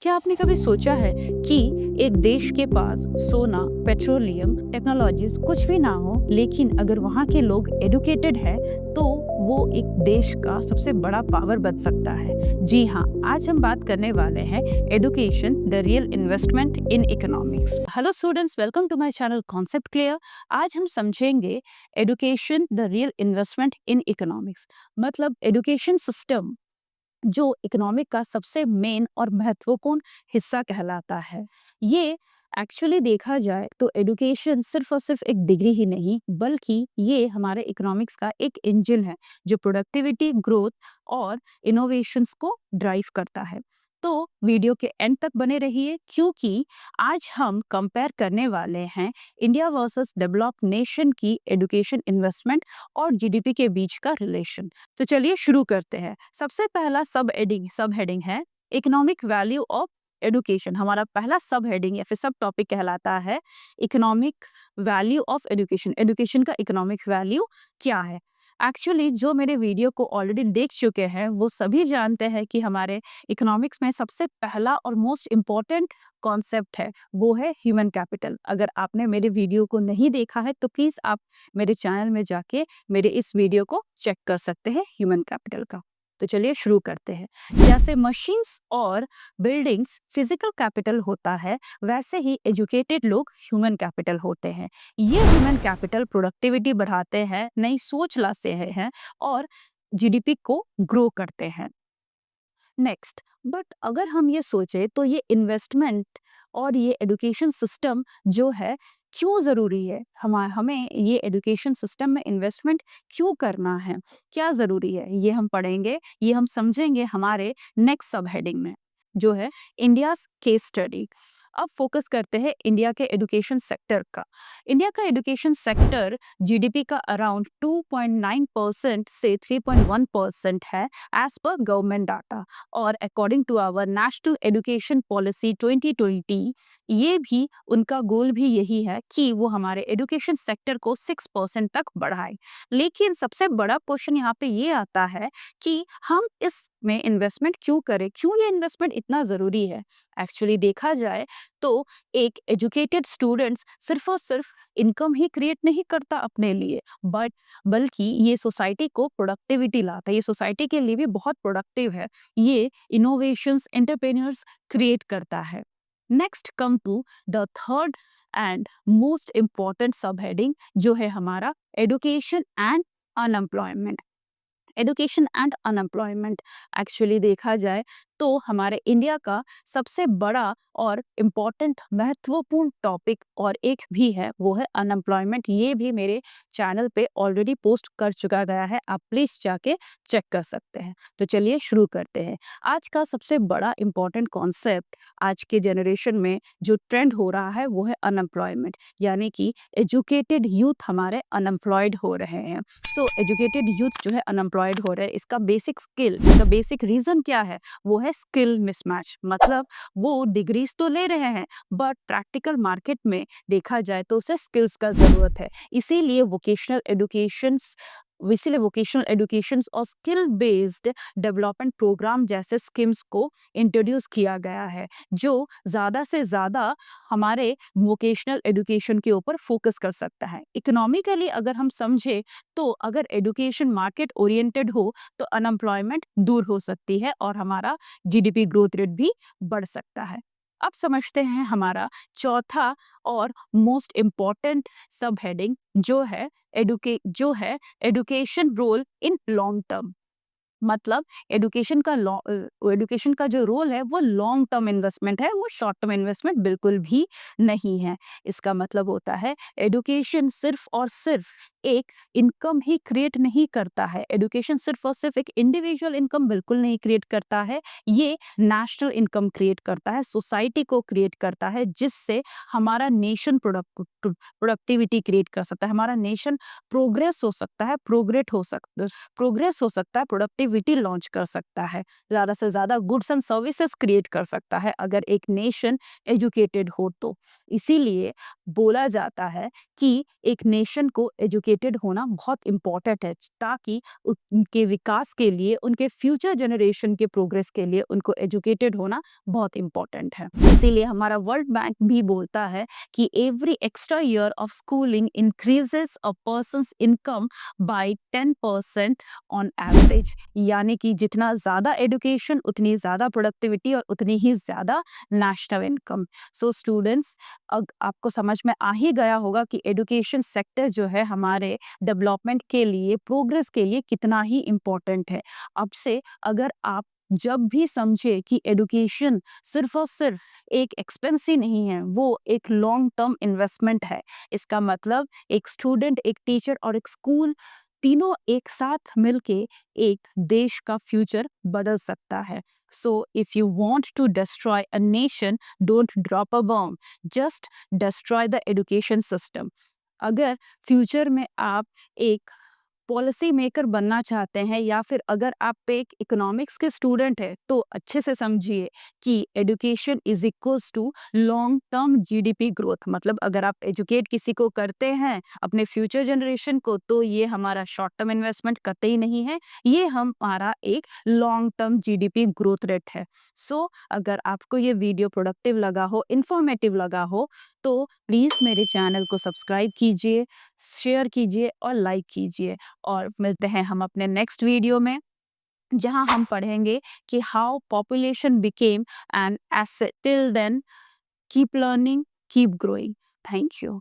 क्या आपने कभी सोचा है कि एक देश के पास सोना, पेट्रोलियम, टेक्नोलॉजीज कुछ भी ना हो, लेकिन अगर वहाँ के लोग एडुकेटेड हैं, तो वो एक देश का सबसे बड़ा पावर बन सकता है। जी हाँ, आज हम बात करने वाले हैं education, the real investment in economics. Hello students, welcome to my channel concept clear. आज हम समझेंगे education, the real investment in economics. मतलब एडुकेशन सिस्टम जो इकोनॉमिक का सबसे मेन और महत्वपूर्ण हिस्सा कहलाता है। ये एक्चुअली देखा जाए तो एडुकेशन सिर्फ और सिर्फ एक डिग्री ही नहीं, बल्कि ये हमारे इकोनॉमिक्स का एक इंजन है जो प्रोडक्टिविटी, ग्रोथ और इनोवेशंस को ड्राइव करता है। तो वीडियो के एंड तक बने रहिए, क्योंकि आज हम कंपेयर करने वाले हैं इंडिया वर्सेस डेवलप्ड नेशन की एडुकेशन इन्वेस्टमेंट और जीडीपी के बीच का रिलेशन। तो चलिए शुरू करते हैं। सबसे पहला सब हेडिंग है इकोनॉमिक वैल्यू ऑफ एडुकेशन। हमारा पहला सब हेडिंग या फिर सब टॉपिक कहलाता है economic value of education. Education का इकोनॉमिक वैल्यू क्या है? एक्चुअली जो मेरे वीडियो को ऑलरेडी देख चुके हैं वो सभी जानते हैं कि हमारे इकोनॉमिक्स में सबसे पहला और मोस्ट इम्पॉर्टेंट कॉन्सेप्ट है, वो है ह्यूमन कैपिटल। अगर आपने मेरे वीडियो को नहीं देखा है तो प्लीज़ आप मेरे चैनल में जाके मेरे इस वीडियो को चेक कर सकते हैं ह्यूमन कैपिटल का। तो चलिए शुरू करते हैं। जैसे मशीन्स और बिल्डिंग्स फिजिकल कैपिटल होता है, वैसे ही एजुकेटेड लोग ह्यूमन कैपिटल होते हैं। ये ह्यूमन कैपिटल प्रोडक्टिविटी बढ़ाते हैं, नई सोच लाते हैं और जीडीपी को ग्रो करते हैं। नेक्स्ट, बट अगर हम ये सोचे तो ये इन्वेस्टमेंट और ये एजुकेशन सिस्टम जो है क्यों ज़रूरी है? हमें ये एजुकेशन सिस्टम में इन्वेस्टमेंट क्यों करना है? क्या ज़रूरी है? ये हम पढ़ेंगे, ये हम समझेंगे हमारे नेक्स्ट सब हेडिंग में, जो है इंडियाज़ केस स्टडी। अब फोकस करते हैं इंडिया के एजुकेशन सेक्टर का। इंडिया का एजुकेशन सेक्टर जीडीपी का अराउंड 2.9% से 3.1% है, एज पर गवर्नमेंट डाटा। और according to our national education policy 2020, ये भी उनका गोल भी यही है कि वो हमारे एजुकेशन सेक्टर को 6% तक बढ़ाए। लेकिन सबसे बड़ा क्वेश्चन यहाँ पे ये आता है कि हम इसमें इन्वेस्टमेंट क्यों करें? क्यों ये इन्वेस्टमेंट इतना ज़रूरी है? एक्चुअली देखा जाए तो एक एजुकेटेड स्टूडेंट्स सिर्फ और सिर्फ इनकम ही क्रिएट नहीं करता अपने लिए, बट बल्कि ये सोसाइटी को प्रोडक्टिविटी लाता है। ये सोसाइटी के लिए भी बहुत प्रोडक्टिव है। ये इनोवेशंस, एंटरप्रेन्योर्स क्रिएट करता है। Next come to the third and most important sub heading, जो है हमारा education and unemployment. Education and unemployment actually देखा जाए तो हमारे इंडिया का सबसे बड़ा और इम्पॉर्टेंट महत्वपूर्ण टॉपिक और एक भी है, वो है अनएम्प्लॉयमेंट। ये भी मेरे चैनल पे ऑलरेडी पोस्ट कर चुका गया है, आप प्लीज़ जाके चेक कर सकते हैं। तो चलिए शुरू करते हैं। आज का सबसे बड़ा इम्पॉर्टेंट कॉन्सेप्ट आज के जनरेशन में जो ट्रेंड हो रहा है वो है अनएम्प्लॉयमेंट, यानी कि एजुकेटेड यूथ हमारे अनएम्प्लॉयड हो रहे हैं। सो एजुकेटेड यूथ जो है अनएम्प्लॉयड हो रहे हैं, इसका बेसिक स्किल, इसका बेसिक रीजन क्या है? वो है स्किल मिसमैच। मतलब वो डिग्रीज तो ले रहे हैं, बट प्रैक्टिकल मार्केट में देखा जाए तो उसे स्किल्स का जरूरत है। इसीलिए वोकेशनल एजुकेशंस और स्किल बेस्ड डेवलपमेंट प्रोग्राम जैसे स्कीम्स को इंट्रोड्यूस किया गया है, जो ज़्यादा से ज़्यादा हमारे वोकेशनल एजुकेशन के ऊपर फोकस कर सकता है। इकोनॉमिकली अगर हम समझे तो अगर एजुकेशन मार्केट ओरिएंटेड हो तो अनएम्प्लॉयमेंट दूर हो सकती है और हमारा जीडीपी ग्रोथ रेट भी बढ़ सकता है। अब समझते हैं हमारा चौथा और मोस्ट इम्पॉर्टेंट सब हेडिंग, जो है education role in long term. मतलब एजुकेशन का जो रोल है वो लॉन्ग टर्म इन्वेस्टमेंट है, वो शॉर्ट टर्म इन्वेस्टमेंट बिल्कुल भी नहीं है। इसका मतलब होता है एजुकेशन सिर्फ और सिर्फ एक इनकम ही क्रिएट नहीं करता है। एजुकेशन सिर्फ और सिर्फ एक इंडिविजुअल इनकम बिल्कुल नहीं क्रिएट करता है, ये नेशनल इनकम क्रिएट करता है, सोसाइटी को क्रिएट करता है, जिससे हमारा नेशन प्रोडक्टिविटी क्रिएट कर सकता है, हमारा नेशन प्रोग्रेस हो सकता है, प्रोडक्टिविटी लॉन्च कर सकता है, ज़्यादा से ज़्यादा गुड्स एंड सर्विसेज क्रिएट कर सकता है अगर एक नेशन एजुकेटेड हो तो। इसीलिए बोला जाता है कि एक नेशन को एजुकेटेड एजुकेटेड होना बहुत इम्पोर्टेंट है ताकि उनके विकास के लिए, उनके फ्यूचर जनरेशन के प्रोग्रेस के लिए उनको एजुकेटेड होना बहुत इम्पोर्टेंट है। इसीलिए हमारा वर्ल्ड बैंक भी बोलता है कि every extra year of schooling increases a persons income by 10% on average. यानी कि जितना ज़्यादा एजुकेशन उतनी ज़्यादा प्रोडक्टिविटी और उतनी ही ज़्यादा नेशनल इनकम। सो स्टूडेंट्स, अब आपको समझ में आ ही गया होगा कि एजुकेशन सेक्टर जो है हमारे डेवलपमेंट के लिए, प्रोग्रेस के लिए कितना ही इम्पोर्टेंट है। अब से अगर आप जब भी समझे कि एजुकेशन सिर्फ और सिर्फ एक एक्सपेंस ही नहीं है, वो एक लॉन्ग टर्म इन्वेस्टमेंट है। इसका मतलब एक स्टूडेंट, एक टीचर और एक स्कूल तीनों एक साथ मिलके एक देश का फ्यूचर बदल सकता है। So if you want to destroy a nation, don't drop a bomb, just destroy the education system. अगर फ्यूचर में आप एक पॉलिसी मेकर बनना चाहते हैं या फिर अगर आप एक इकोनॉमिक्स के स्टूडेंट हैं, तो अच्छे से समझिए कि education is equals to long term GDP growth. मतलब अगर आप एजुकेट किसी को करते हैं अपने फ्यूचर जनरेशन को, तो ये हमारा शॉर्ट टर्म इन्वेस्टमेंट कतई नहीं है, ये हमारा एक long term GDP growth rate है। सो अगर आपको ये वीडियो प्रोडक्टिव लगा हो, इंफॉर्मेटिव लगा हो, तो प्लीज़ मेरे चैनल को सब्सक्राइब कीजिए, शेयर कीजिए और लाइक कीजिए। और मिलते हैं हम अपने नेक्स्ट वीडियो में, जहां हम पढ़ेंगे कि how population became an asset. Till then keep learning, keep growing. Thank you.